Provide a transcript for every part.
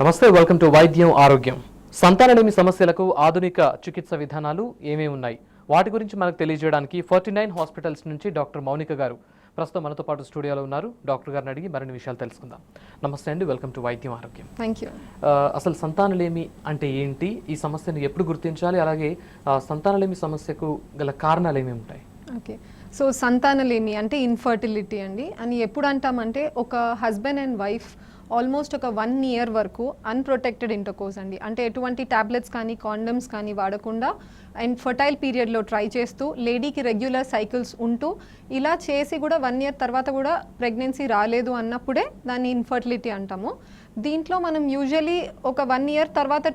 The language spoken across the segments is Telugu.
నమస్తే, వెల్కమ్ టు వైద్యం ఆరోగ్యం. సంతానలేమి సమస్యలకు ఆధునిక చికిత్స విధానాలు ఏమేమి ఉన్నాయి, వాటి గురించి మనకు తెలియజేయడానికి 49 హాస్పిటల్స్ నుంచి డాక్టర్ మౌనిక గారు ప్రస్తుతం మనతో పాటు స్టూడియోలో ఉన్నారు. డాక్టర్ గారిని అడిగి మరిన్ని విషయాలు తెలుసుకుందాం. నమస్తే అండి, వెల్కమ్ టు వైద్యం ఆరోగ్యం. Thank you. అసలు సంతానలేమి అంటే ఏంటి, ఈ సమస్యను ఎప్పుడు గుర్తించాలి, అలాగే సంతానలేమి సమస్యకు గల కారణాలు ఏమేమి ఉంటాయి? ఓకే, సో సంతానలేమి అంటే ఇన్ఫర్టిలిటీ అండి అని ఎప్పుడు అంటామంటే ఒక హస్బెండ్ అండ్ వైఫ్ ఆల్మోస్ట్ ఒక 1 year వరకు అన్ప్రొటెక్టెడ్ ఇంటర్కోర్స్ అండి, అంటే ఎటువంటి ట్యాబ్లెట్స్ కానీ కాండమ్స్ కానీ వాడకుండా అండ్ ఫర్టైల్ పీరియడ్లో ట్రై చేస్తూ లేడీకి రెగ్యులర్ సైకిల్స్ ఉంటూ ఇలా చేసి కూడా 1 year తర్వాత కూడా ప్రెగ్నెన్సీ రాలేదు అన్నప్పుడే దాన్ని ఇన్ఫర్టిలిటీ అంటాము. దీంట్లో మనం యూజువలీ ఒక 1 year తర్వాత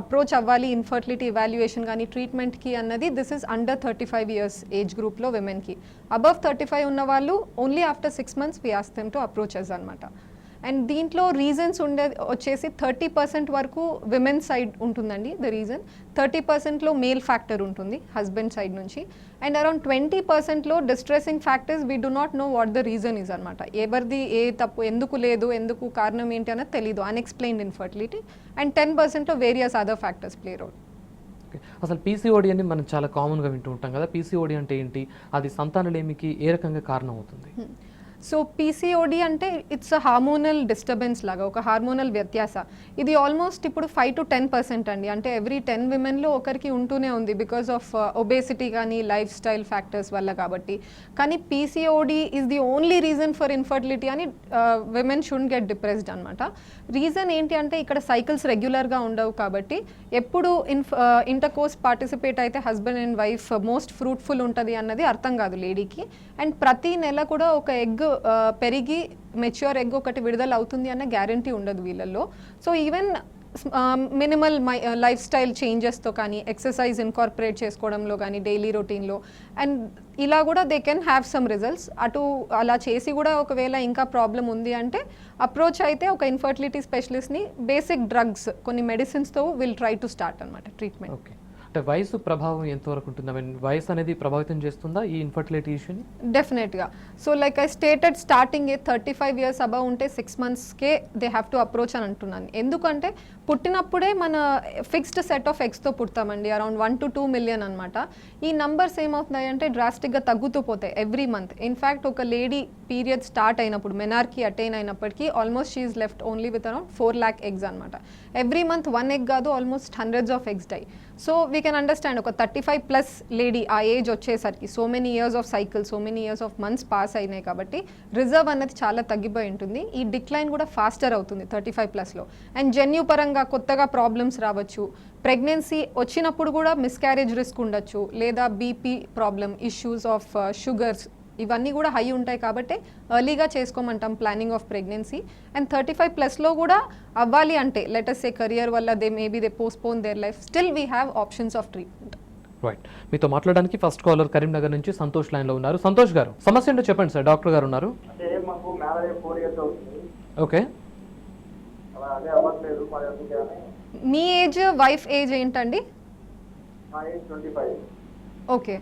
అప్రోచ్ అవ్వాలి ఇన్ఫర్టిలిటీ ఇవాల్యుయేషన్ కానీ ట్రీట్మెంట్కి అన్నది this is under 35 years age గ్రూప్లో విమెన్కి. అబవ్ 35 ఉన్న వాళ్ళు only after 6 months we ask them to approaches అనమాట. అండ్ దీంట్లో రీజన్స్ వచ్చేసి 30% వరకు విమెన్ సైడ్ ఉంటుందండి. ద రీజన్ 30%లో మేల్ ఫ్యాక్టర్ ఉంటుంది హస్బెండ్ సైడ్ నుంచి, అండ్ అరౌండ్ 20%లో distressing factors we do not know what the reason is అనమాట. ఎవరిది ఏ తప్పు, ఎందుకు లేదు, ఎందుకు కారణం ఏంటి అన్నది తెలీదు, అన్ఎక్స్ప్లెయిన్డ్ ఇన్ఫర్టిలిటీ. అండ్ 10%లో various other factors play role. అసలు పీసీఓడి అని మనం చాలా కామన్గా వింటూ ఉంటాం కదా, పీసీఓడి అంటే ఏంటి, అది సంతానలేమికి ఏ రకంగా కారణం అవుతుంది? సో పీసీఓడి అంటే ఇట్స్ అ హార్మోనల్ డిస్టర్బెన్స్ లాగా, ఒక హార్మోనల్ వ్యత్యాస. ఇది ఆల్మోస్ట్ ఇప్పుడు 5 to 10% అండి, అంటే ఎవ్రీ 10 womenలో ఒకరికి ఉంటూనే ఉంది బికాస్ ఆఫ్ ఒబేసిటీ కానీ లైఫ్ స్టైల్ ఫ్యాక్టర్స్ వల్ల కాబట్టి. కానీ PCOD is the only reason for infertility అని విమెన్ షుడ్ గెట్ డిప్రెస్డ్ అనమాట. రీజన్ ఏంటి అంటే ఇక్కడ సైకిల్స్ రెగ్యులర్గా ఉండవు కాబట్టి ఎప్పుడు ఇంటర్కోర్స్ పార్టిసిపేట్ అయితే husband and wife most fruitful ఉంటుంది అన్నది అర్థం కాదు లేడీకి. అండ్ ప్రతి నెల కూడా ఒక ఎగ్ పెరిగి మెచ్యూర్ ఎగ్ ఒకటి విడుదల అవుతుంది అన్న గ్యారంటీ ఉండదు వీళ్ళల్లో. So even minimal lifestyle చేంజెస్తో కానీ ఎక్సర్సైజ్ ఇన్కార్పొరేట్ చేసుకోవడంలో కానీ డైలీ రొటీన్లో అండ్ ఇలా కూడా they can have some results. అటు అలా చేసి కూడా ఒకవేళ ఇంకా ప్రాబ్లం ఉంది అంటే అప్రోచ్ అయితే ఒక ఇన్ఫర్టిలిటీ స్పెషలిస్ట్ని బేసిక్ డ్రగ్స్ కొన్ని మెడిసిన్స్తో విల్ ట్రై టు స్టార్ట్ అనమాట ట్రీట్మెంట్. ఓకే, అంటే వయసు ప్రభావం ఎంతవరకు ఉంటుంది? ఐ మీన్ వయసు అనేది ప్రభావితం చేస్తుందా ఈ ఇన్ఫర్టిలిటీ ఇష్యూని? డెఫినెట్గా. So like I stated starting 35 years above ఉంటే 6 monthsకే దే హ్యావ్ టు అప్రోచ్ అని అంటున్నాను. ఎందుకంటే పుట్టినప్పుడే మన ఫిక్స్డ్ సెట్ ఆఫ్ ఎగ్స్తో పుడతామండి, అరౌండ్ 1 to 2 million అనమాట. ఈ నంబర్స్ ఏమవుతున్నాయి అంటే డ్రాస్టిక్గా తగ్గుతూ పోతాయి ఎవ్రీ మంత్. ఇన్ఫ్యాక్ట్ ఒక లేడీ పీరియడ్ స్టార్ట్ అయినప్పుడు మెనార్కీ అటైన్ అయినప్పటికీ almost she is left only with around 4 lakh eggs అనమాట. ఎవ్రీ మంత్ 1 egg కాదు, almost hundreds of eggs die. So we can understand ఒక 35+ లేడీ ఆ ఏజ్ వచ్చేసరికి so many years of cycle, so many years of months pass అయినాయి కాబట్టి రిజర్వ్ అనేది చాలా తగ్గిపోయి ఉంటుంది. ఈ డిక్లైన్ కూడా ఫాస్టర్ అవుతుంది 35+లో. అండ్ జన్యు పరంగా కొత్తగా ప్రాబ్లమ్స్ రావచ్చు, ప్రెగ్నెన్సీ వచ్చినప్పుడు కూడా మిస్క్యారేజ్ రిస్క్ ఉండొచ్చు, లేదా BP problem, issues of sugars ఇవన్నీ కూడా హై ఉంటాయి కాబట్టి ఎర్లీగా చేసుకోమంటాం ప్లానింగ్ ఆఫ్ ప్రెగ్నెన్సీ. అండ్ 35+లో కూడా అవ్వాలి అంటే లెటస్ సే కెరియర్ వల్ల they postpone their life, still we have options of treatment. Right, మీతో మాట్లాడడానికి ఫస్ట్ కాలర్ కరీంనగర్ నుంచి సంతోష్ లైన్లో ఉన్నారు. సంతోష్ గారు, సమస్య ఏంటో చెప్పండి సార్, డాక్టర్ గారు ఉన్నారు. ఓకే, మీ ఏజ్, వైఫ్ ఏజ్ ఏంటండి? ఓకే,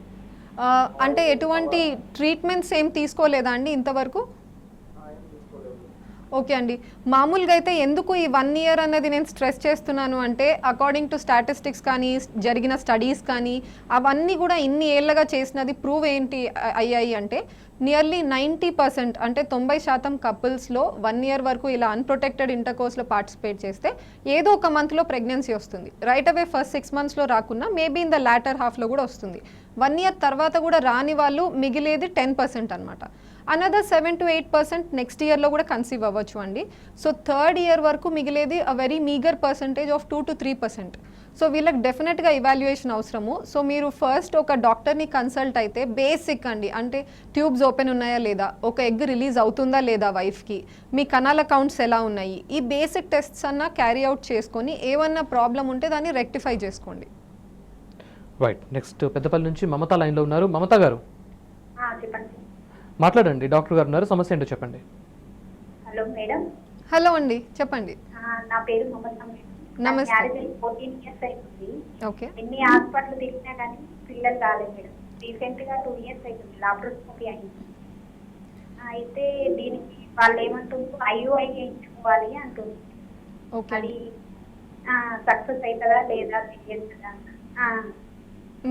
అంటే ఎటువంటి ట్రీట్మెంట్స్ ఏం తీసుకోలేదా అండి ఇంతవరకు? ఓకే అండి, మామూలుగా అయితే ఎందుకు ఈ 1 year అన్నది నేను స్ట్రెస్ చేస్తున్నాను అంటే అకార్డింగ్ టు స్టాటిస్టిక్స్ కానీ జరిగిన స్టడీస్ కానీ అవన్నీ కూడా ఇన్ని ఏళ్ళగా చేసినది ప్రూవ్ ఏంటి అయ్యాయి అంటే నియర్లీ 90% అంటే 90% కపుల్స్లో 1 year వరకు ఇలా అన్ప్రొటెక్టెడ్ ఇంటర్కోర్స్లో పార్టిసిపేట్ చేస్తే ఏదో ఒక మంత్లో ప్రెగ్నెన్సీ వస్తుంది. రైట్ అవే ఫస్ట్ 6 monthsలో రాకున్నా మేబీ ఇన్ ద లాటర్ హాఫ్లో కూడా వస్తుంది. 1 year తర్వాత కూడా రాని వాళ్ళు మిగిలేది 10% అనమాట. అనదర్ 7 to 8% నెక్స్ట్ ఇయర్లో కూడా కన్సీవ్ అవ్వచ్చు అండి. సో 3rd year వరకు మిగిలేది a very meagre percentage of 2 to 3%. So వీళ్ళకి డెఫినెట్గా ఇవాల్యుయేషన్ అవసరము. సో మీరు ఫస్ట్ ఒక డాక్టర్ని కన్సల్ట్ అయితే బేసిక్ అండి, అంటే ట్యూబ్స్ ఓపెన్ ఉన్నాయా లేదా, ఒక ఎగ్ రిలీజ్ అవుతుందా లేదా వైఫ్కి, మీ కణాల కౌంట్స్ ఎలా ఉన్నాయి, ఈ బేసిక్ టెస్ట్స్ అన్న క్యారీ అవుట్ చేసుకొని ఏమన్నా ప్రాబ్లం ఉంటే దాన్ని రెక్టిఫై చేసుకోండి. రైట్, నెక్స్ట్ పెద్దపల్లి నుంచి మమతా లైన్లో ఉన్నారు. మమతా గారు మాట్లాడండి, డాక్టర్ గారు ఉన్నారు, సమస్య ఏంటో చెప్పండి. Hello madam. హలో అండి, చెప్పండి. నా పేరు మమతా. నమస్తే. 14 years అవుతుంది. ఓకే, ఎన్ని హాస్పిటల్ తిరిగినా కానీ పిల్లలు కాలేదు మేడం. రీసెంట్ గా 2 years అవుతుంది, లాప్రోస్కోపీ అయింది. అయితే దీనికి వాళ్ళు ఏమంటున్నారు, IUI చేయించుకోవాలి అంటున్నారు. ఓకే అది అండి. సక్సెస్ అవుతుందా లేదా తెలియదా?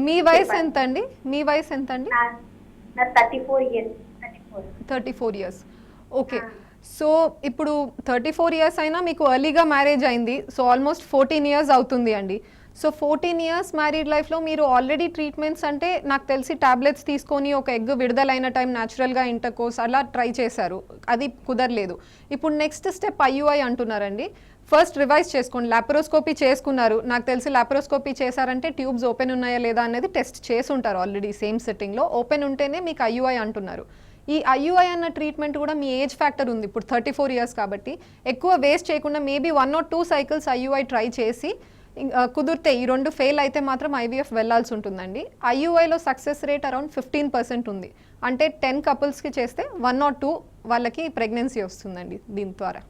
మీ వయసు చెప్పండి. ఎంత అండి? మీ వయసు ఎంత అండి? నా 34 ఇయర్స్. 34. 34 ఇయర్స్. ఓకే. సో ఇప్పుడు 34 ఇయర్స్ అయినా మీకు ఎర్లీగా మ్యారేజ్ అయింది. సో ఆల్మోస్ట్ 14 ఇయర్స్ అవుతుంది అండి. సో 14 ఇయర్స్ మ్యారీడ్ లైఫ్లో మీరు ఆల్రెడీ ట్రీట్మెంట్స్ అంటే నాకు తెలిసి టాబ్లెట్స్ తీసుకొని ఒక ఎగ్ విడుదలైన టైం న్యాచురల్గా ఇంటర్కోర్స్ అలా ట్రై చేశారు, అది కుదరలేదు. ఇప్పుడు నెక్స్ట్ స్టెప్ ఐయుఐ అంటున్నారండి. ఫస్ట్ రివైజ్ చేసుకోండి. లాప్రోస్కోపీ చేసుకున్నారు, నాకు తెలిసి లాప్రోస్కోపీ చేశారంటే ట్యూబ్స్ ఓపెన్ ఉన్నాయా లేదా అనేది టెస్ట్ చేసి ఉంటారు ఆల్రెడీ సేమ్ సెట్టింగ్లో. ఓపెన్ ఉంటేనే మీకు ఐయుఐ అంటున్నారు. ఈ ఐయుఐ అన్న ట్రీట్మెంట్ కూడా మీ ఏజ్ ఫ్యాక్టర్ ఉంది, ఇప్పుడు 34 ఇయర్స్ కాబట్టి ఎక్కువ వేస్ట్ చేయకుండా maybe 1 or 2 cycles IUI try చేసి కుదిరితే ఈ 2 ఫెయిల్ అయితే మాత్రం ఐవీఎఫ్ వెళ్ళాల్సి ఉంటుందండి. ఐయుఐలో సక్సెస్ రేట్ అరౌండ్ 15% ఉంది. అంటే 10 కపుల్స్కి చేస్తే 1 or 2 వాళ్ళకి ప్రెగ్నెన్సీ వస్తుందండి దీని ద్వారా.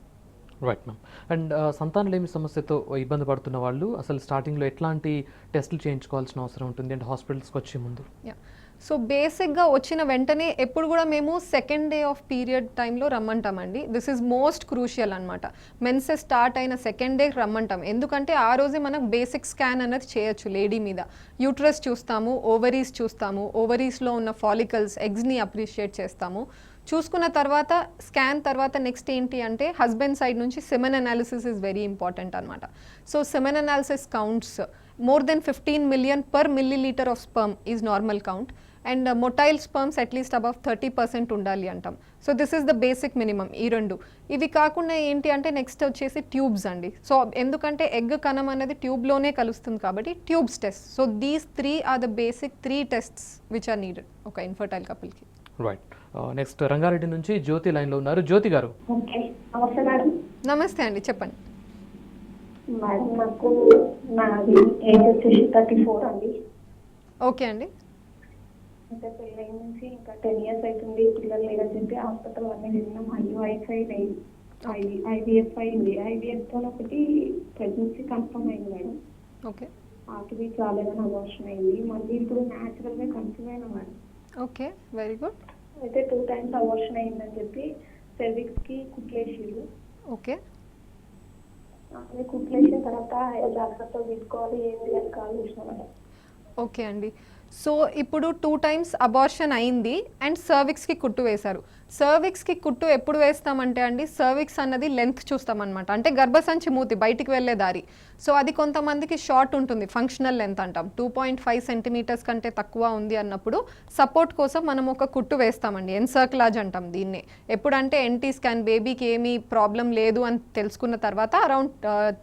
Right ma'am. అండ్ సంతానలేమి సమస్యతో ఇబ్బంది పడుతున్న వాళ్ళు అసలు స్టార్టింగ్లో ఎట్లాంటి టెస్టులు చేయించుకోవాల్సిన అవసరం ఉంటుంది అంటే హాస్పిటల్స్కి వచ్చే ముందు? సో బేసిక్గా వచ్చిన వెంటనే ఎప్పుడు కూడా మేము సెకండ్ డే ఆఫ్ పీరియడ్ టైంలో రమ్మంటామండి. దిస్ ఈజ్ మోస్ట్ క్రూషియల్ అనమాట. మెన్సెస్ స్టార్ట్ అయిన సెకండ్ డే రమ్మంటాం, ఎందుకంటే ఆ రోజే మనం బేసిక్ స్కాన్ అనేది చేయొచ్చు లేడీ మీద. యూట్రస్ చూస్తాము, ఓవరీస్ చూస్తాము, ఓవరీస్లో ఉన్న ఫాలికల్స్ ఎగ్స్ని అప్రిషియేట్ చేస్తాము. చూసుకున్న తర్వాత స్కాన్ తర్వాత నెక్స్ట్ ఏంటి అంటే హస్బెండ్ సైడ్ నుంచి semen analysis is very important అనమాట. So semen analysis counts more than 15 million per milliliter of sperm is normal count, and motile sperms at least above 30% ఉండాలి అంటాం. So this is the basic minimum ఈ 2. ఇవి కాకుండా ఏంటి అంటే నెక్స్ట్ వచ్చేసి ట్యూబ్స్ అండి. సో ఎందుకంటే ఎగ్ కణం అనేది ట్యూబ్లోనే కలుస్తుంది కాబట్టి tubes test. So these 3 are the basic 3 tests which are needed ఒక ఇన్ఫర్టైల్ కపుల్కి. రైట్. నెక్స్ట్ రంగారెడ్డి నుంచి జ్యోతి లైన్లో ఉన్నారు. జ్యోతి గారు. ఓకే, నమస్తే మేడం. నమస్తే అండి, చెప్పండి. మేడం నాకు నాది ఏజ్ వచ్చేసి 34 అండి. ఓకే అండి. అంటే పెళ్ళైన నుంచి ఇంకా 10 ఇయర్స్ అవుతుంది, పిల్లలు లేదని చెప్పి హాస్పిటల్ అన్నీ తిన్నాం. ఐయుఐఫై లేదు, ఐవీఎఫ్ అయింది. ఐవీఎఫ్తో ఒకటి ప్రెగ్నెన్సీ కన్ఫర్మ్ అయింది మేడం. ఓకే. ఆకివి చాలేదని అబార్షన్ అయింది. మళ్ళీ ఇప్పుడు న్యాచురల్గా కన్సీవ్ అయినా మేడం. Okay, very good. అయితే 2 times అబార్షన్ అయిందని చెప్పి సెర్విక్స్కి కుట్లేసిరు. ఓకే. అదే కుట్లేసిన తర్వాత జాగ్రత్తగా తీసుకోవాలి ఏంటి అని కాల్ చేసిన మేడం. ఓకే అండి. సో ఇప్పుడు 2 times అబార్షన్ అయింది అండ్ సర్విక్స్కి కుట్టు వేశారు. సర్విక్స్కి కుట్టు ఎప్పుడు వేస్తామంటే అండి, సర్విక్స్ అన్నది లెంత్ చూస్తామన్నమాట, అంటే గర్భసంచి మూతి బయటికి వెళ్ళే దారి. సో అది కొంతమందికి షార్ట్ ఉంటుంది, ఫంక్షనల్ లెంత్ అంటాం. 2.5 centimeters కంటే తక్కువ ఉంది అన్నప్పుడు సపోర్ట్ కోసం మనం ఒక కుట్టు వేస్తామండి, ఎన్సర్క్లాజ్ అంటాం దీన్నే. ఎప్పుడంటే ఎన్టీ స్కాన్ బేబీకి ఏమీ ప్రాబ్లం లేదు అని తెలుసుకున్న తర్వాత అరౌండ్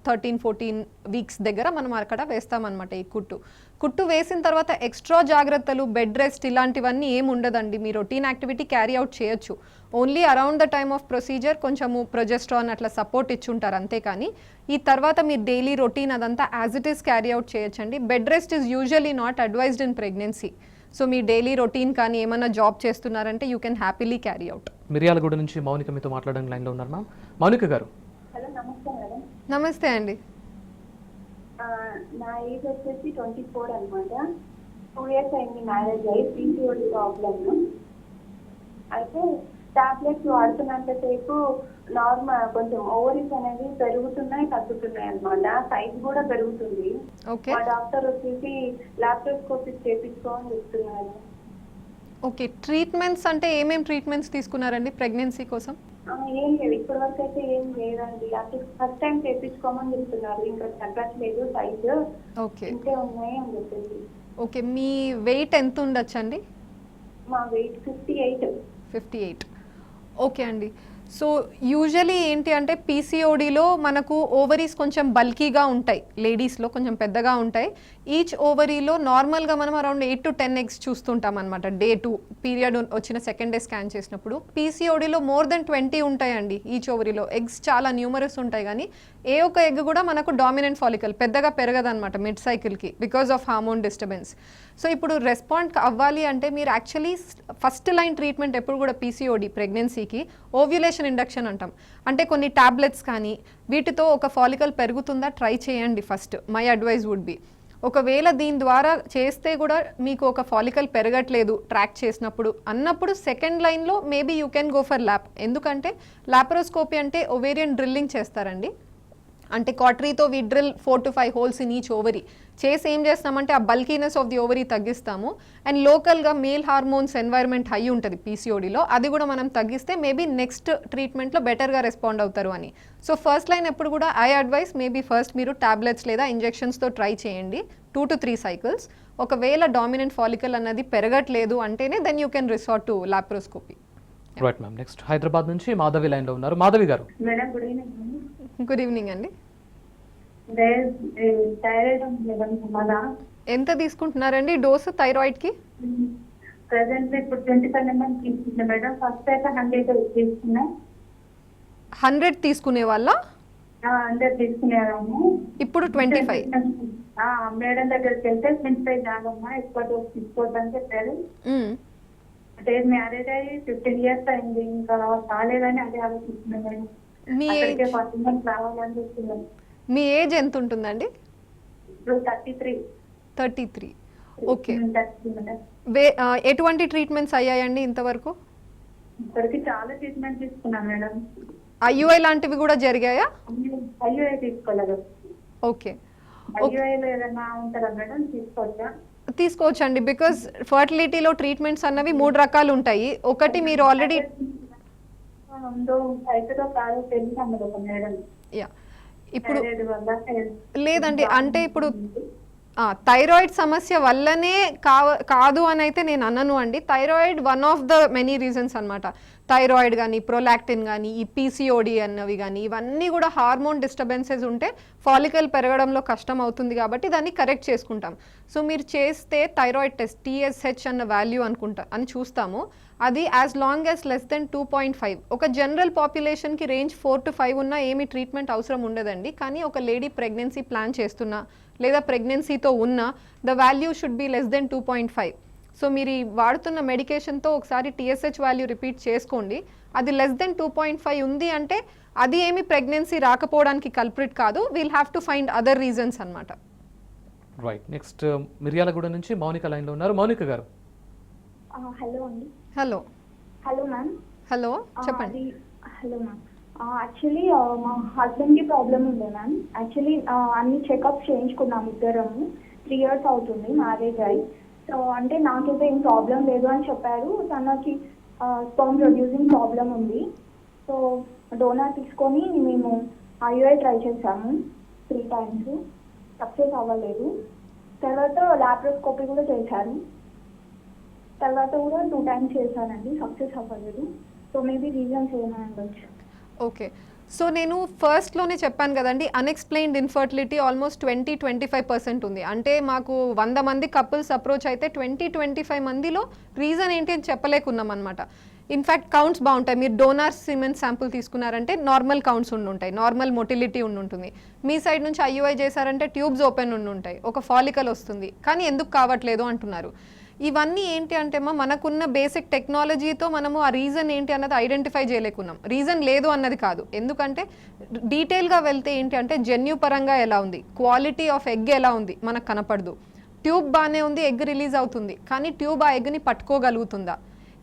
13-14 వీక్స్ దగ్గర మనం అక్కడ వేస్తామన్నమాట ఈ కుట్టు. కుట్టు వేసిన తర్వాత ఎక్స్ట్రా జాగ్రత్తలు, బెడ్ రెస్ట్ ఇలాంటివన్నీ ఏమి ఉండదండి. మీ రొటీన్ యాక్టివిటీ క్యారీ అవుట్ చేయొచ్చు. Only around the time of procedure కొంచెము ప్రొజెస్ట్రాన్ అట్లా సపోర్ట్ ఇచ్చుంటారు అంతేకాని ఈ తర్వాత మీ డైలీ రొటీన్ అదంతా as it is carry out చేయొచ్చండి. Bed rest is usually not advised in pregnancy. So మీ డైలీ రొటీన్ కానీ ఏమైనా జాబ్ చేస్తున్నారంటే you can happily carry out. Miryalaguda నుంచి మౌనిక మీతో మాట్లాడడానికి లైన్లో ఉన్నారు మ్యామ్. మౌనిక గారు. హలో, నమస్తే మేడం. నమస్తే అండి. నా ఏజ్ వచ్చేసి 24 అనమాట. 2 years అయింది మ్యారేజ్ అయ్యి. PCOD problem. అయితే టాబ్లెట్స్ వాడుతున్నంతసేపు నార్మల్ కొంచెం ఓవరీస్ అనేవి పెరుగుతున్నాయి తగ్గుతున్నాయి అనమాట. సైజ్ కూడా పెరుగుతుంది. ఓకే. మా డాక్టర్ వచ్చేసి లాప్రోస్కోపీ చేపించుకోమని చెప్తున్నారు. ఓకే, ట్రీట్మెంట్స్ అంటే ఏమేమి ట్రీట్మెంట్స్ తీసుకున్నారండి ప్రెగ్నెన్సీ కోసం? ఏం లేదు, ఇప్పటి వరకు అయితే ఏం లేదండి. అసలు ఫస్ట్ టైం చేపించుకోమని చెప్తున్నారు. ఇంకా తగ్గట్లేదు సైజ్, ఓకే. ఇంతే ఉన్నాయి అని చెప్పేసి. ఓకే, మీ వెయిట్ ఎంత ఉండొచ్చండి? మా వెయిట్ 58. 58. ఓకే అండి. సో యూజువలీ ఏంటి అంటే పీసీఓడిలో మనకు ఓవరీస్ కొంచెం బల్కీగా ఉంటాయి, లేడీస్లో కొంచెం పెద్దగా ఉంటాయి. ఈచ్ ఓవరీలో నార్మల్గా మనం అరౌండ్ 8 to 10 eggs చూస్తుంటాం అనమాట. డే 2 పీరియడ్ వచ్చిన సెకండ్ డే స్కాన్ చేసినప్పుడు. పీసీఓడిలో మోర్ దెన్ 20 ఉంటాయండి ఈచ్ ఓవరీలో. ఎగ్స్ చాలా న్యూమరస్ ఉంటాయి, కానీ ఏ ఒక్క ఎగ్ కూడా మనకు డామినెంట్ ఫాలికల్ పెద్దగా పెరగదనమాట మిడ్ సైకిల్కి because of hormone disturbance. So ఇప్పుడు రెస్పాండ్ అవ్వాలి అంటే మీరు యాక్చువల్లీ ఫస్ట్ లైన్ ట్రీట్మెంట్ ఎప్పుడు కూడా పీసీఓడి ప్రెగ్నెన్సీకి ఓవ్యులేషన్ ఇండక్షన్ అంటాం. అంటే కొన్ని టాబ్లెట్స్ కానీ వీటితో ఒక ఫాలికల్ పెరుగుతుందా ట్రై చేయండి first. My advice would be. ఒకవేళ దీని ద్వారా చేస్తే కూడా మీకు ఒక ఫాలికల్ పెరగట్లేదు ట్రాక్ చేసినప్పుడు అన్నప్పుడు సెకండ్ లైన్లో maybe you can go for lap. ఎందుకంటే లాప్రోస్కోపీ అంటే ఒవేరియన్ డ్రిల్లింగ్ చేస్తారండి. అంటే కాటరీతో we drill 4 to 5 holes in each ovary చేసి ఏం చేస్తామంటే ఆ బల్కీనెస్ ఆఫ్ ది ఓవరీ తగ్గిస్తాము. అండ్ లోకల్గా మేల్ హార్మోన్స్ ఎన్వైర్న్మెంట్ హై ఉంటుంది పీసీఓడిలో, అది కూడా మనం తగ్గిస్తే మేబీ నెక్స్ట్ ట్రీట్మెంట్లో బెటర్గా రెస్పాండ్ అవుతారు అని. సో ఫస్ట్ లైన్ ఎప్పుడు కూడా ఐ అడ్వైస్ మేబీ ఫస్ట్ మీరు టాబ్లెట్స్ లేదా ఇంజెక్షన్స్తో ట్రై చేయండి 2 to 3 cycles. ఒకవేళ డామినెంట్ ఫాలికల్ అన్నది పెరగట్లేదు అంటేనే then you can resort to laparoscopy. Right ma'am. Next Hyderabad నుంచి మాధవి లైన్లో ఉన్నారు. Madhavi garu. Madam good evening. Good evening అండి. థైరాయిడ్ ఉంది కదా, ఎంత తీసుకుంటున్నారండి డోసు థైరాయిడ్కి? ప్రెసెంట్ ఇప్పుడు 25 ml తీసుకున్నా మేడం. ఫస్ట్ అయితే 100 తీసుకున్నా. 100 తీసుకునే వాళ్ళ 100 తీసుకునేవాము. ఇప్పుడు 25. మేడం దగ్గరికి వెళ్తే 25 కాదమ్మా, ఎక్కువ డోస్ తీసుకోవద్దని చెప్పారు. అంటే మ్యారేజ్ అయ్యి 15 years అయింది, ఇంకా కాలేదని అదే ఆలోచిస్తున్నాం మేడం. మీ అక్కడికే ఏజ్ 40 months రావాలని చూస్తున్నాం. మీ ఏజ్ ఎంత ఉంటుందండి? ఇప్పుడు 33. 33. ఓకే. 33 మేడం. ఎటువంటి ట్రీట్మెంట్స్ అయ్యాయండి ఇంతవరకు? ఇప్పటికి చాలా ట్రీట్మెంట్ తీసుకున్నాం మేడం. ఐయుఐ లాంటివి కూడా జరిగాయా? ఐయుఐ తీసుకోలేదు. ఓకే. ఐయుఐలో ఏదైనా ఉంటుందా మేడం, తీసుకోవచ్చా? తీసుకోవచ్చండి, బికాస్ ఫర్టిలిటీలో ట్రీట్మెంట్స్ అన్నవి 3 రకాలు ఉంటాయి. ఒకటి మీరు ఆల్రెడీ అవుతుందో కాదో తెలియదు మేడం. యా ఇప్పుడు థైరాయిడ్ వల్ల లేదండి, అంటే ఇప్పుడు థైరాయిడ్ సమస్య వల్లనే కాదు అని అయితే నేను అనను అండి. Thyroid one of the many reasons అనమాట. థైరాయిడ్ కానీ ప్రొలాక్టిన్ కానీ ఈ పీసీఓడి అన్నవి కానీ ఇవన్నీ కూడా హార్మోన్ డిస్టర్బెన్సెస్ ఉంటే ఫాలికల్ పెరగడంలో కష్టం అవుతుంది కాబట్టి దాన్ని కరెక్ట్ చేసుకుంటాం. సో మీరు చేస్తే థైరాయిడ్ టెస్ట్ TSH అన్న వాల్యూ అని చూస్తాము. అది as long as less than 2.5. ఒక జనరల్ పాపులేషన్కి రేంజ్ 4 to 5 ఉన్నా ఏమీ ట్రీట్మెంట్ అవసరం ఉండదండి. కానీ ఒక లేడీ ప్రెగ్నెన్సీ ప్లాన్ చేస్తున్నా లేదా ప్రెగ్నెన్సీతో ఉన్నా the value should be less than 2.5. So మీరు ఈ వాడుతున్న మెడికేషన్తో ఒకసారి TSH వాల్యూ రిపీట్ చేసుకోండి. అది లెస్ దెన్ 2.5 ఉంది అంటే అది ఏమి ప్రెగ్నెన్సీ రాకపోవడానికి కల్ప్రిట్ కాదు. We'll have to find other reasons అనమాట. రైట్. నెక్స్ట్ మిర్యాలగూడ నుంచి మౌనిక లైన్లో ఉన్నారు. మౌనిక గారు. హలో అండి. హలో. Hello ma'am. హలో చెప్పండి. Hello ma'am. యాక్చువల్లీ మా హస్బెండ్కి ప్రాబ్లం ఉంది మ్యామ్. యాక్చువల్లీ అన్ని చెకప్స్ చేయించుకున్నాము ఇద్దరము. 3 years అవుతుంది మ్యారేజ్ అయ్యి. సో అంటే నాకైతే ఏం ప్రాబ్లం లేదు అని చెప్పారు. తనకి స్పర్మ్ ప్రొడ్యూసింగ్ ప్రాబ్లం ఉంది. సో డోనర్ తీసుకొని మేము IUI ట్రై చేసాము 3 times, సక్సెస్ అవ్వలేదు. తర్వాత లాప్రోస్కోపీ కూడా చేశారు. తర్వాత కూడా 2 times చేశానండి, సక్సెస్ అవ్వలేదు. సో మేబీ రీజన్స్ ఏమైనా ఉండొచ్చు. ఓకే. సో నేను ఫస్ట్లోనే చెప్పాను కదండి, అన్ఎక్స్ప్లెయిన్డ్ ఇన్ఫర్టిలిటీ ఆల్మోస్ట్ 20-25% ఉంది. అంటే మాకు 100 మంది కపుల్స్ అప్రోచ్ అయితే 20-25 మందిలో రీజన్ ఏంటి అని చెప్పలేకున్నాం అనమాట. ఇన్ఫ్యాక్ట్ కౌంట్స్ బాగుంటాయి. మీరు డోనార్ సిమెన్ శాంపుల్ తీసుకున్నారంటే నార్మల్ కౌంట్స్ ఉంటాయి, నార్మల్ మొటిలిటీ ఉంటుంది. మీ సైడ్ నుంచి IUI చేశారంటే ట్యూబ్స్ ఓపెన్ ఉంటాయి, ఒక ఫాలికల్ వస్తుంది, కానీ ఎందుకు కావట్లేదు అంటున్నారు. ఇవన్నీ ఏంటి అంటే మనకున్న బేసిక్ టెక్నాలజీతో మనము ఆ రీజన్ ఏంటి అన్నది ఐడెంటిఫై చేయలేకున్నాం. రీజన్ లేదు అన్నది కాదు, ఎందుకంటే డీటెయిల్గా వెళ్తే ఏంటి అంటే జన్యు పరంగా ఎలా ఉంది, క్వాలిటీ ఆఫ్ ఎగ్ ఎలా ఉంది మనకు కనపడదు. ట్యూబ్ బాగానే ఉంది, ఎగ్ రిలీజ్ అవుతుంది, కానీ ట్యూబ్ ఆ ఎగ్ని పట్టుకోగలుగుతుందా,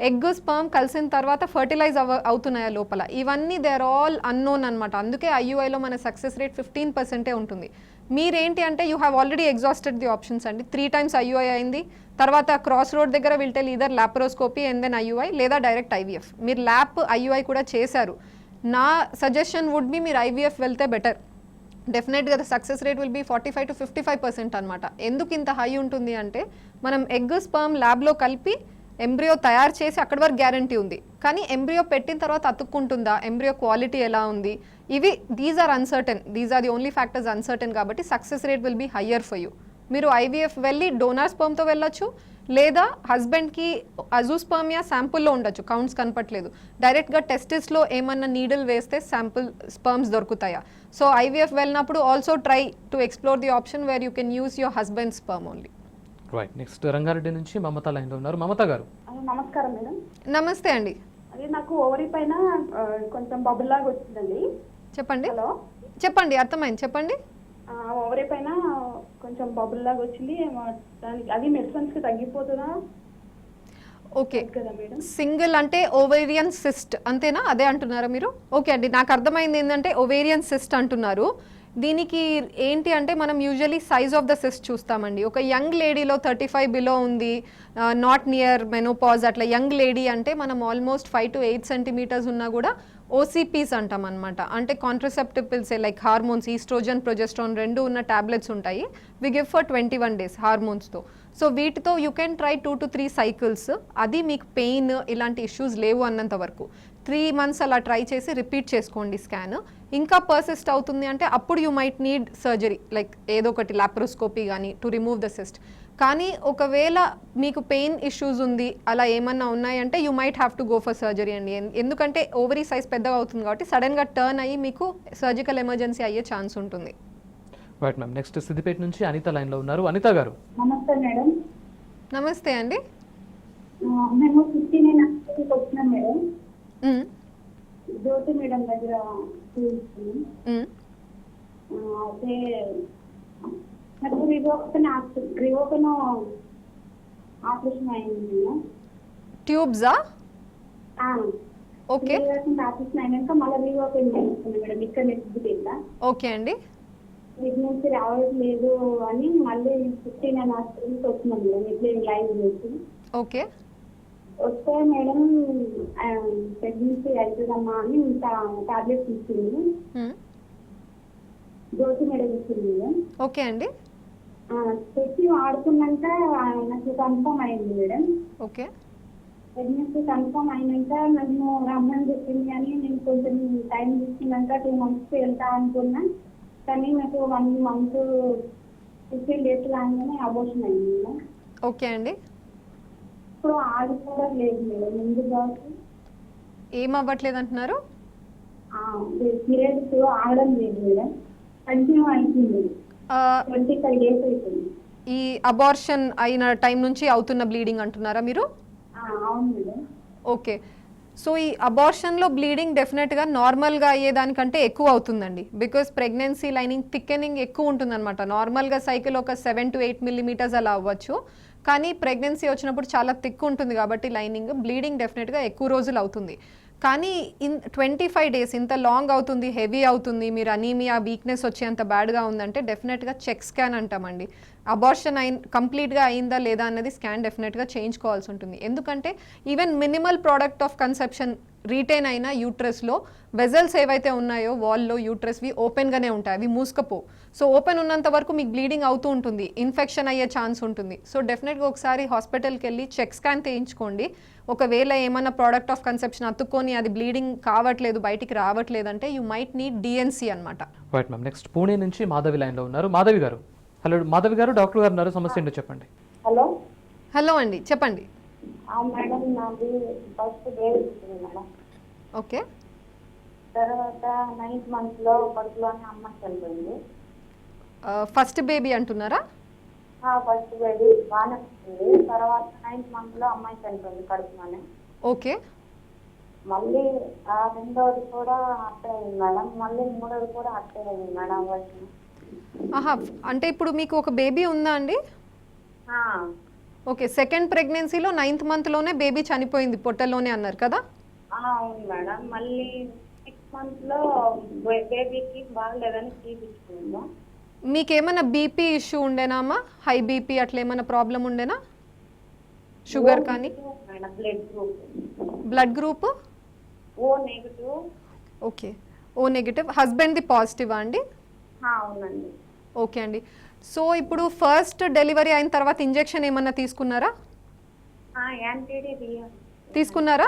ఎగ్ స్పర్మ్ కలిసిన తర్వాత ఫర్టిలైజ్ అవుతున్నాయా లోపల, ఇవన్నీ దే ఆర్ ఆల్ అన్నోన్ అనమాట. అందుకే IUIలో మన సక్సెస్ రేట్ 15% ఉంటుంది. మీరేంటి అంటే you have already exhausted the options అండి. 3 times IUI అయింది, తర్వాత క్రాస్ రోడ్ దగ్గర will tell either laparoscopy and then IUI లేదా డైరెక్ట్ IVF. మీరు IUI కూడా చేశారు. నా సజెషన్ వుడ్ బి మీరు IVF వెళ్తే బెటర్. డెఫినెట్గా the success rate will be 45-55% అనమాట. ఎందుకు ఇంత హై ఉంటుంది అంటే మనం ఎగ్ స్పర్మ్ ల్యాబ్లో కలిపి ఎంబ్రియో తయారు చేసి అక్కడి వరకు గ్యారంటీ ఉంది, కానీ ఎంబ్రియో పెట్టిన తర్వాత అతుక్కుంటుందా, ఎంబ్రియో క్వాలిటీ ఎలా ఉంది, these are uncertain. These are the only factors uncertain. కాబట్టి success rate will be higher for you. మీరు IVF వెళ్ళి డోనార్ స్పర్మ్తో వెళ్ళొచ్చు, లేదా హస్బెండ్కి అజూస్పర్మియా శాంపుల్లో ఉండొచ్చు, కౌంట్స్ కనపట్లేదు, డైరెక్ట్గా టెస్టిస్లో ఏమన్నా నీడిల్ వేస్తే శాంపుల్ స్పర్మ్స్ దొరుకుతాయా. సో IVF వెళ్ళినప్పుడు also try to explore the option where you can use your husband sperm only. Right. Next Rangareddy నుంచి మమత లైన్లో ఉన్నారు. మమత గారు. నమస్కారం మేడం. నమస్తే అండి. అదే నాకు ఓవరీ పైన కొంచెం బబుల్ లాగా వచ్చిందండి. చెప్పండి. హలో చెప్పండి, అర్థమైంది, చెప్పండి. ఓవరీ పైన కొంచెం బబుల్ లాగా వచ్చింది, దానికి అది మెడిసిన్స్ కి తగ్గిపోతుందా? ఓకే. కదా మేడం. సింగిల్ అంటే ఓవేరియన్ సిస్ట్ అంతేనా, అదే అంటున్నారా మీరు? ఓకే అండి, నాకు అర్థమైంది ఏంటంటే ఓవేరియన్ సిస్ట్ అంటున్నారు. దీనికి ఏంటి అంటే మనం usually size of the cyst చూస్తామండి. ఒక యంగ్ లేడీలో 35 బిలో ఉంది, నాట్ నియర్ మెనోపాజ్, అట్లా యంగ్ లేడీ అంటే మనం ఆల్మోస్ట్ 5 to 8 సెంటీమీటర్స్ ఉన్నా కూడా ఓసీపీస్ అంటాం అనమాట. అంటే contraceptive pills like hormones, estrogen, progesterone రెండు ఉన్న టాబ్లెట్స్ ఉంటాయి. వి గివ్ ఫర్ 21 days హార్మోన్స్తో. సో వీటితో you can try 2 to 3 cycles. అది మీకు పెయిన్ ఇలాంటి ఇష్యూస్ లేవు అన్నంత వరకు 3 months అలా ట్రై చేసి రిపీట్ చేసుకోండి స్కాన్. ఇంకా పర్సిస్ట్ అవుతుంది అంటే అప్పుడు you might need surgery, like ఏదో ఒకటి లాప్రోస్కోపీ కానీ టు రిమూవ్ ద సిస్ట్. కానీ ఒకవేళ మీకు పెయిన్ ఇష్యూస్ ఉంది అలా ఏమన్నా ఉన్నాయంటే you might have to go for surgery అండి. ఎందుకంటే ఓవరీ సైజ్ పెద్దగా అవుతుంది కాబట్టి సడన్గా టర్న్ అయ్యి మీకు సర్జికల్ ఎమర్జెన్సీ అయ్యే ఛాన్స్ ఉంటుంది. Right ma'am. నెక్స్ట్ సిద్దిపేట నుంచి అనిత లైన్లో ఉన్నారు. అనిత గారు. నమస్తే మేడం. నమస్తే అండి. మేము 59 వచ్చినాం మేడం. జ్యోతి మేడం దగ్గర చూస్తున్నాం. అయితే నాకు రివోకన్ ఆపరేషన్ అయింది. ట్యూబ్సా? ఓకే. ఆపరేషన్ అయినాక మళ్ళీ రివోకన్ చేస్తున్నాం మేడం ఇక్కడ నెక్స్ట్. ఓకే అండి. ప్రెగ్నెన్సీ రావట్లేదు అని మళ్ళీ 59 హాస్పిటల్కి వచ్చినాం మేడం. ఇట్లా లైవ్ చేసి ఓకే. వస్తే మేడం ప్రెగ్నెన్సీ అవుతుందమ్మా అని టాబ్లెట్స్ ఇచ్చింది. జ్యోతి మేడం ఇచ్చింది మేడం. ఓకే అండి. తెచ్చి వాడుకున్నాక నాకు కన్ఫర్మ్ అయింది మేడం. ఓకే. ప్రెగ్నెన్సీ కన్ఫర్మ్ అయినాక నన్ను రమ్మని చెప్పింది కానీ నేను కొంచెం టైం తీసుకున్నాక 2 months వెళ్తా అనుకున్నా. కానీ నాకు 1 month 15 days లాగానే అబోర్షన్ అయింది మేడం. ఓకే అండి. ఇప్పుడు ఆడుకోవడం లేదు మేడం. ఎందుకు కాబట్టి ఏం అవ్వట్లేదు అంటున్నారు? పీరియడ్స్ ఆడడం లేదు మేడం. కంటిన్యూ అవుతుంది. 25 days అవుతుంది. ఈ అబార్షన్ అయిన టైం నుంచి అవుతున్న బ్లీడింగ్ అంటున్నారా మీరు? అవును మేడం. ఓకే. సో ఈ అబార్షన్లో బ్లీడింగ్ డెఫినెట్గా నార్మల్గా అయ్యేదానికంటే ఎక్కువ అవుతుందండి. బికాస్ ప్రెగ్నెన్సీ లైనింగ్ థిక్కెనింగ్ ఎక్కువ ఉంటుందన్నమాట. నార్మల్గా సైకిల్ ఒక 7 to 8 millimeters అలా అవ్వచ్చు. కానీ ప్రెగ్నెన్సీ వచ్చినప్పుడు చాలా థిక్ ఉంటుంది కాబట్టి లైనింగ్ బ్లీడింగ్ డెఫినెట్గా ఎక్కువ రోజులు అవుతుంది. కానీ 25 days ఇంత లాంగ్ అవుతుంది, హెవీ అవుతుంది, మీరు అనీమియా వీక్నెస్ వచ్చేంత బ్యాడ్గా ఉందంటే డెఫినెట్గా చెక్ స్కాన్ అంటామండి. అబార్షన్ కంప్లీట్గా అయిందా లేదా అన్నది స్కాన్ డెఫినెట్గా చేయించుకోవాల్సి ఉంటుంది. ఎందుకంటే even minimal product of conception retain అయిన యూట్రస్లో వెజల్స్ ఏవైతే ఉన్నాయో వాల్లో యూట్రస్వి ఓపెన్గానే ఉంటాయి, అవి మూసుకపో. సో ఓపెన్ ఉన్నంత వరకు మీకు బ్లీడింగ్ అవుతూ ఉంటుంది, ఇన్ఫెక్షన్ అయ్యే ఛాన్స్ ఉంటుంది. సో డెఫినెట్గా ఒకసారి హాస్పిటల్కి వెళ్ళి చెక్ స్కాన్ చేయించుకోండి. ఒకవేళ ఏమైనా ప్రోడక్ట్ ఆఫ్ కన్సెప్షన్ అతుక్కొని అది బ్లీడింగ్ కావట్లేదు, బయటికి రావట్లేదు అంటే యూ మైట్ నీడ్ డిఎన్సీ అనమాట. Right ma'am. నెక్స్ట్ పూణే నుంచి మాధవి లైన్లో ఉన్నారు. మాధవి గారు. హలో మాధవి గారు, డాక్టర్ గారు ఉన్నారు. సమస్య ఏంటో చెప్పండి. హలో. హలో అండి, చెప్పండి. మేడం నాది ఫస్ట్ బేబీ పుట్టింది మేడం. ఓకే. తర్వాత 9th month లో కడుపులోనే అమ్మ చనిపోయింది. ఫస్ట్ బేబీ అంటున్నారా? ఫస్ట్ బేబీ బాగానే పుట్టింది. తర్వాత 9th month లో అమ్మాయి చనిపోయింది కడుపులోనే. ఓకే. మళ్ళీ రెండోది కూడా అట్టే అయింది మేడం. మళ్ళీ మూడోది కూడా అట్టే అయింది మేడం. ఆహా, అంటే ఇప్పుడు మీకు ఒక బేబీ ఉందా అండి? ఓకే. సెకండ్ ప్రెగ్నెన్సీలో 9th month లోనే బేబీ చనిపోయింది పొట్టలోనే అన్నారు కదా? అవును మేడం. మళ్ళీ 6th month లో బేబీకి బాగలేదని చూపించుకున్నాము. మీకేమైనా బీపీ ఇష్యూ ఉండేనా అమ్మా? హై బీపీ అట్లా ఏమైనా ప్రాబ్లం ఉండేనా? షుగర్ కానీ? Blood group O negative. Okay, O negative. హస్బెండ్ది పాజిటివా అండి? అవునండి. ఓకే అండి. సో ఇప్పుడు ఫస్ట్ డెలివరీ అయిన తర్వాత ఇంజెక్షన్ ఏమన్నా తీసుకున్నారా? తీసుకున్నారా?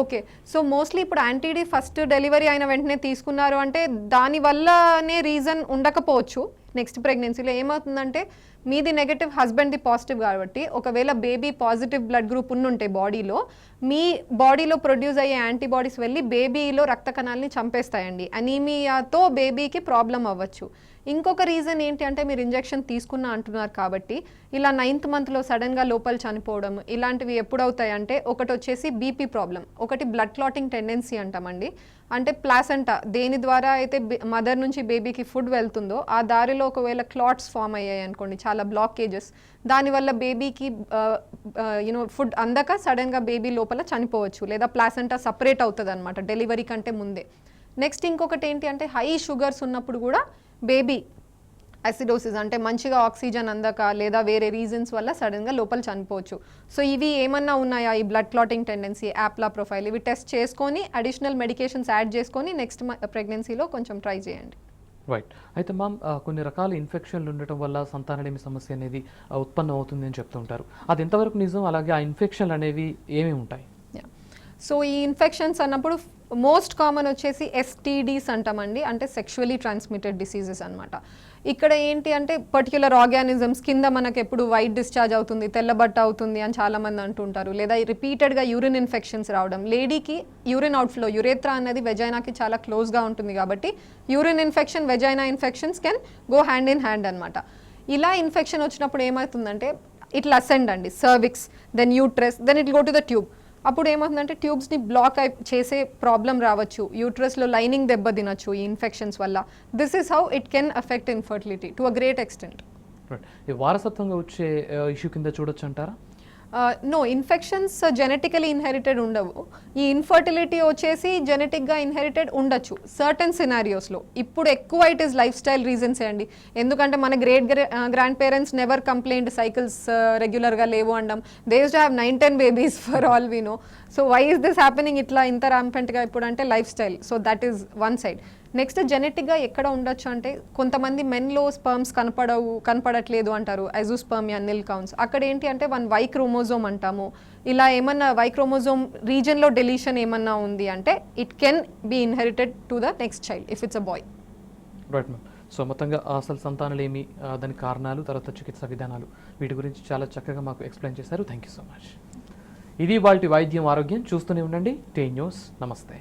ఓకే. సో మోస్ట్లీ ఇప్పుడు యాంటీడీ ఫస్ట్ డెలివరీ అయిన వెంటనే తీసుకున్నారు అంటే దానివల్లనే రీజన్ ఉండకపోవచ్చు. నెక్స్ట్ ప్రెగ్నెన్సీలో ఏమవుతుందంటే మీది నెగటివ్, హస్బెండ్ది పాజిటివ్ కాబట్టి ఒకవేళ బేబీ పాజిటివ్ బ్లడ్ గ్రూప్ ఉంటే బాడీలో మీ బాడీలో ప్రొడ్యూస్ అయ్యే యాంటీబాడీస్ వెళ్ళి బేబీలో రక్త కణాలని చంపేస్తాయండి. అనీమియాతో బేబీకి ప్రాబ్లం అవ్వచ్చు. ఇంకొక రీజన్ ఏంటి అంటే మీరు ఇంజెక్షన్ తీసుకున్నా అంటున్నారు కాబట్టి ఇలా 9th month లో సడన్గా లోపల చనిపోవడం ఇలాంటివి ఎప్పుడవుతాయి అంటే ఒకటి వచ్చేసి బీపీ ప్రాబ్లం, ఒకటి బ్లడ్ క్లాటింగ్ టెండెన్సీ అంటామండి. అంటే ప్లాసెంటా దేని ద్వారా అయితే మదర్ నుంచి బేబీకి ఫుడ్ వెళ్తుందో ఆ దారిలో ఒకవేళ క్లాట్స్ ఫామ్ అయ్యాయి అనుకోండి, చాలా బ్లాకేజెస్, దానివల్ల బేబీకి ఫుడ్ అందక సడన్గా బేబీ లోపల చనిపోవచ్చు, లేదా ప్లాసెంటా సపరేట్ అవుతుంది అనమాట డెలివరీ కంటే ముందే. నెక్స్ట్ ఇంకొకటి ఏంటి అంటే హై షుగర్స్ ఉన్నప్పుడు కూడా బేబీ అసిడోసిస్ అంటే మంచిగా ఆక్సిజన్ అందక లేదా వేరే రీజన్స్ వల్ల సడన్గా లోపల చనిపోవచ్చు. సో ఇవి ఏమన్నా ఉన్నాయా, ఈ blood clotting tendency, APLA profile, ఇవి టెస్ట్ చేసుకొని అడిషనల్ మెడికేషన్స్ యాడ్ చేసుకొని నెక్స్ట్ ప్రెగ్నెన్సీలో కొంచెం ట్రై చేయండి. రైట్. అయితే మ్యామ్ కొన్ని రకాల ఇన్ఫెక్షన్లు ఉండటం వల్ల సంతానలేమి సమస్య అనేది ఉత్పన్నం అవుతుంది అని చెప్తుంటారు. అది ఎంతవరకు నిజం? అలాగే ఆ ఇన్ఫెక్షన్లు అనేవి ఏమేమి ఉంటాయి? సో ఈ ఇన్ఫెక్షన్స్ అన్నప్పుడు మోస్ట్ కామన్ వచ్చేసి ఎస్టీడీస్ అంటామండి, అంటే సెక్షువలీ ట్రాన్స్మిటెడ్ డిసీజెస్ అనమాట. ఇక్కడ ఏంటి అంటే పర్టిక్యులర్ ఆర్గానిజమ్స్ కింద మనకు ఎప్పుడు వైట్ డిశ్చార్జ్ అవుతుంది, తెల్లబట్ట అవుతుంది అని చాలామంది అంటుంటారు. లేదా రిపీటెడ్గా యూరిన్ ఇన్ఫెక్షన్స్ రావడం. లేడీకి యూరిన్ అవుట్ఫ్లో, యురేత్రా అనేది వెజైనాకి చాలా క్లోజ్గా ఉంటుంది కాబట్టి urine infection, vagina infections can go hand in hand అనమాట. ఇలా ఇన్ఫెక్షన్ వచ్చినప్పుడు ఏమవుతుందంటే ఇట్లా అసెండ్ అండి, cervix, then uterus, then it go to the tube. అప్పుడు ఏమవుతుందంటే ట్యూబ్స్ని బ్లాక్ చేసే ప్రాబ్లం రావచ్చు, యూట్రస్లో లైనింగ్ దెబ్బ తినచ్చు ఈ ఇన్ఫెక్షన్స్ వల్ల. This is how it can affect infertility to a great extent. Right. ఈ వారసత్వంగా వచ్చే ఇష్యూ కింద చూడొచ్చు అంటారా? నో, ఇన్ఫెక్షన్స్ జెనెటికలీ ఇన్హెరిటెడ్ ఉండవు. ఈ ఇన్ఫర్టిలిటీ వచ్చేసి జెనెటిక్గా ఇన్హెరిటెడ్ ఉండొచ్చు సర్టన్ సినారియోస్లో. ఇప్పుడు ఎక్కువ ఇట్ ఈస్ లైఫ్ స్టైల్ రీజన్సే అండి. ఎందుకంటే మన grandparents never complaint cycles రెగ్యులర్గా లేవు అనడం. They used to have 9-10 babies for all we know. So why is this happening ఇట్లా ఇంత ర్యాంపెంట్గా ఇప్పుడు అంటే lifestyle. So that is one side. Next జెనెటిక్గా ఎక్కడ ఉండొచ్చు అంటే కొంతమంది మెన్లో స్పర్మ్స్ కనపడట్లేదు అంటారు, ఐజోస్పర్మియా నిల్ కౌంట్స్. అక్కడ ఏంటి అంటే వై క్రోమోజోమ్ అంటాము. ఇలా ఏమన్నా వై క్రోమోజోమ్ రీజన్లో డెలీషన్ ఏమన్నా ఉంది అంటే it can be inherited to the next child if it's a boy. Right ma'am. సో మొత్తంగా అసలు సంతానలేమి, దాని కారణాలు, తర్వాత చికిత్స విధానాలు, వీటి గురించి చాలా చక్కగా మాకు ఎక్స్ప్లెయిన్ చేశారు. Thank you so much. ఇది వాటి వైద్యం ఆరోగ్యం. చూస్తూనే ఉండండి టే న్యూస్. నమస్తే.